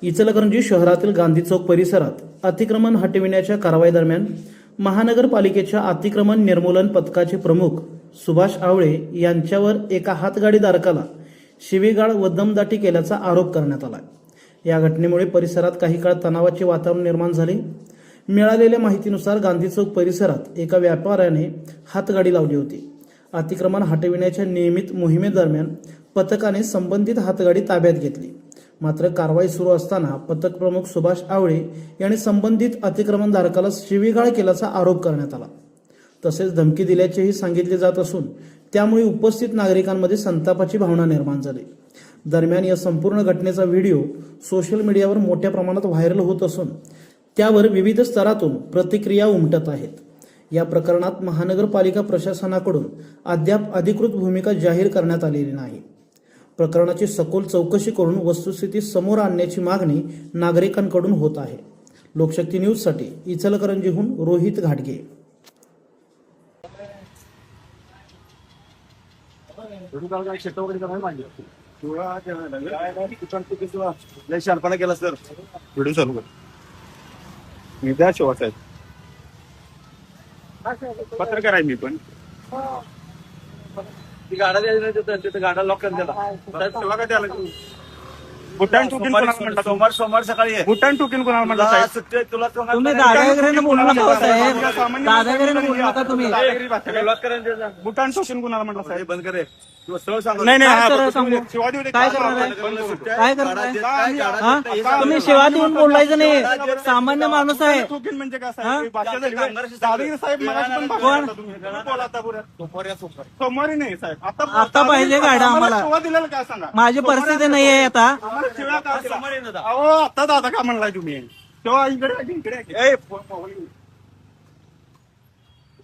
इचलकरंजी शहरातील गांधी चौक परिसरात अतिक्रमण हटविण्याच्या कारवाईदरम्यान महानगरपालिकेच्या अतिक्रमण निर्मूलन पथकाचे प्रमुख सुभाष आवळे यांच्यावर एका हातगाडीधारकाला शिवीगाळ व दमदाटी केल्याचा आरोप करण्यात आला। या घटनेमुळे परिसरात काही काळ तणावाचे वातावरण निर्माण झाले। मिळालेल्या माहितीनुसार गांधी चौक परिसरात एका व्यापाऱ्याने हातगाडी लावली होती। अतिक्रमण हटविण्याच्या नियमित मोहिमेदरम्यान पथकाने संबंधित हातगाडी ताब्यात घेतली। मात्र कारवाई सुरू असताना पथक प्रमुख सुभाष आवळे यांनी संबंधित अतिक्रमणधारकाला शिवीगाळ केल्याचा आरोप करण्यात आला। तसेच धमकी दिल्याचेही सांगितले जात असून त्यामुळे उपस्थित नागरिकांमध्ये संतापाची भावना निर्माण झाली। दरम्यान या संपूर्ण घटनेचा व्हिडिओ सोशल मीडियावर मोठ्या प्रमाणात व्हायरल होत असून त्यावर विविध स्तरातून प्रतिक्रिया उमटत आहेत। या प्रकरणात महानगरपालिका प्रशासनाकडून अद्याप अधिकृत भूमिका जाहीर करण्यात आलेली नाही। प्रकरणाची सखोल चौकशी करून वस्तुस्थिती समोर आणण्याची मागणी नागरिकांकडून होत आहे। लोकशक्ती न्यूजसाठी इचलकरंजीहून रोहित घाटगे। शानपणा केला सर व्हिडिओ चालू कर मी त्या शिवा साहेब पत्रकार आहे मी पण ती गाडा द्यायला गाडा लॉक करून दिला शिवा काय द्यायला बुटान टुकीन कोणाला म्हणला सोमवार सकाळी बुटान टुकीन कोणाला म्हणला सुट्टी तुला तुम्ही दादागिरीने बोलू नका साहेब, दादागिरीने बोलू नका तुम्ही। बुटान टुकीन कोणाला म्हणला साहेब बंद करे नाही काय करणार तुम्ही शिवा देऊन बोलायचं नाही, सामान्य माणूस आहे। टुकीन म्हणजे काय साहेब भाषा दादागिरी साहेब मगाशी पण कोण सोमवारी नाही साहेब आता पाहिजे गाड्या आम्हाला। शिवा दिलेलं काय सांगा माझी परिस्थिती नाही आहे आता। अहो आता दादा का म्हणलाय तुम्ही तेव्हा इकडे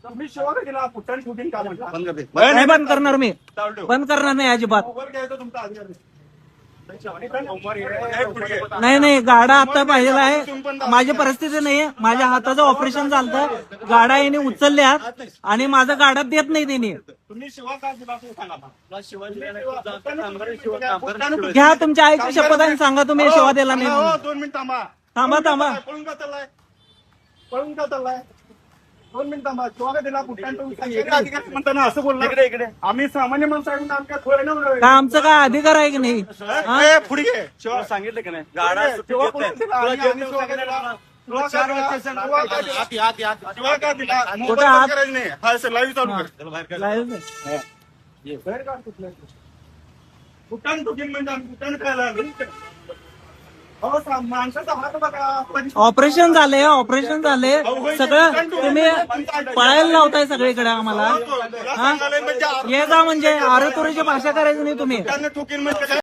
तुम्ही शिवा का दिला पुट्टन शूटिंग का म्हणला नाही बंद करणार मी, बंद करणार नाही अजिबात। तुमचा अधिकार नाही गाडा आता पाहिजे आहे। माझी परिस्थिती नाही आहे, माझ्या हाताचं ऑपरेशन झालं, गाडा याने उचलल्यात आणि माझा गाडा देत नाही त्यांनी। तुम्ही शिवा का दिला घ्या तुमच्या आईची शपथ आणि सांगा तुम्ही शिवा दिला नाही। 2 मिनिट थांबा थांबा पळून का चाललाय 2 मिनिट थांबा शिवा का दिला पुट्टन म्हणताना असं बोलला इकडे आम्ही सामान्य माणसाकडून आमच्या थोडे का आमचं काय अधिकार आहे की नाही? पुढे घे शिवा सांगितलं की नाही गाडा लाईव्ह चालू कर बुटान टुकीन म्हणजे बुटान खायला माणसाचा हात बघा ऑपरेशन झाले सगळं तुम्ही पळायला लावताय सगळीकडे आम्हाला। ये जा म्हणजे आरे तुरीची भाषा करायची नाही तुम्ही। टुकीन म्हणजे